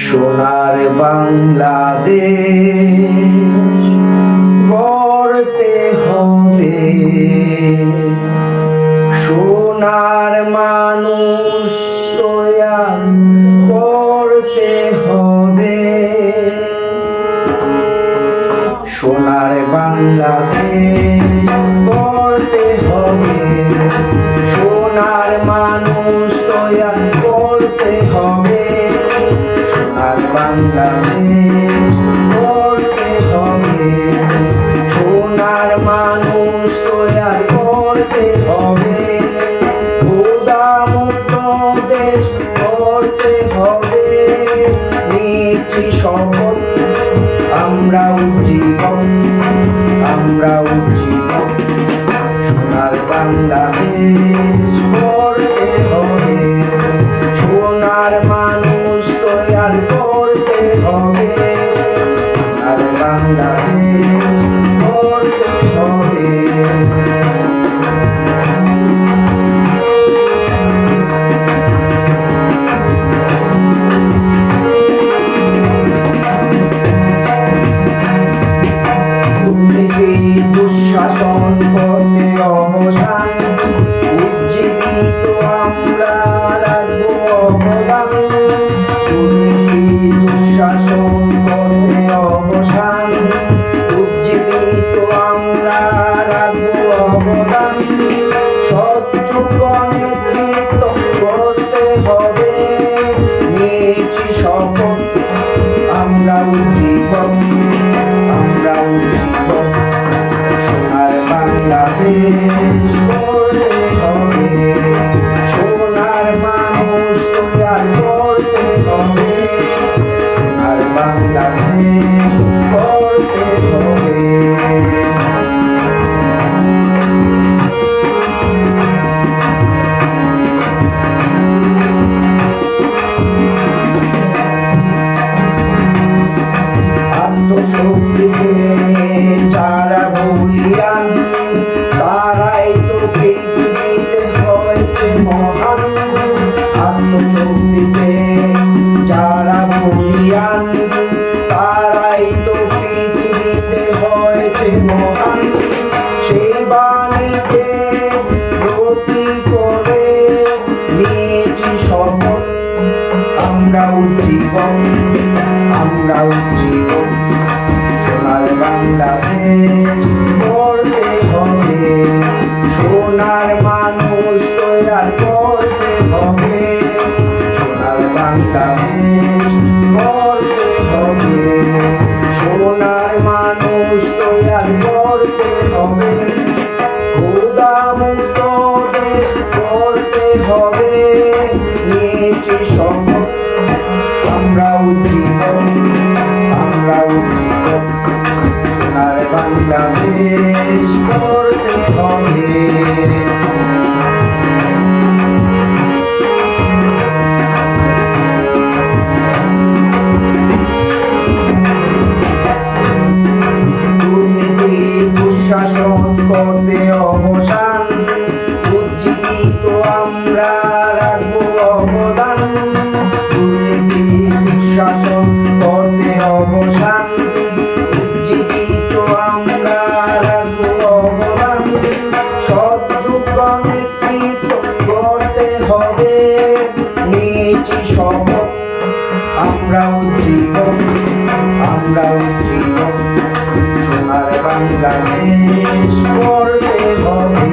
সোনার বাংলাদেশ গড়তে হবে, সোনার মানুষ তৈয়ার করতে হবে। সোনার বাংলাদেশ গড়তে হবে, সোনার মানুষ তৈয়ার করতে হবে। সোনার বাংলাদেশ গড়তে হবে, সোনার মানুষ তৈয়ার করতে হবে। ক্ষুধামুক্ত দেশ গড়তে হবে, নিচ্ছি শপথ আমরা উজ্জীবন, আমরা উজ্জীবন। সোনার বাংলাদেশ গড়তে হবে, সোনার মানুষ তৈয়ার করতে হবে। সোনার বাংলাদেশ গড়তে হবে। দুঃশাসন করতে অবসান, উজ্জীবিত আমরা রাখবো অবদান। দুর্নীতি দুঃশাসন করতে অবসান, উজ্জীবিত আমরা রাখবো অবদান। সৎযোগ্য নেতৃত্ব করতে হবে, নিয়েছি শপথ আমরা উজ্জীবন, আমরা উজ্জীবন। সোনার বাংলাদেশ গড়তে হবে, সোনার মানুষ তৈয়ার করতে হবে। সোনার বাংলাদেশ গড়তে হবে। আত্মশক্তিতে যারা বলিয়ান, তারাই তো পৃথিবীতে হয়েছে মহান। আত্মশক্তিতে যারা বলিয়ান, তারাই তো পৃথিবীতে হয়েছে মহান। সেই বাণীকে গতি করে নিয়েছি শপথ আমরা উজ্জীবন, আমরা উজ্জীবন। সোনার বাংলাদেশ গড়তে হবে, সোনার মানুষ তৈয়ার করতে হবে। সোনার বাংলাদেশ গড়তে হবে, সোনার মানুষ তৈয়ার করতে হবে। ক্ষুধামুক্ত দেশ গড়তে হবে, নিয়েছি শপথ আমরা উজ্জীবন, আমরা উজ্জীবন। সোনার বাংলাদেশ গড়তে হবে। দুর্নীতি দুঃশাসন করতে অবসান, উজ্জীবিত আমরা রাখবো অবদান। দুর্নীতি দুঃশাসন করতে অবসান, উজ্জীবিত আমরা রাখবো অবদান। সৎযোগ্য নেতৃত্ব করতে হবে, নিয়েছি শপথ আমরা উজ্জীবন, আমরা উজ্জীবন। সোনার বাংলাদেশ গড়তে হবে।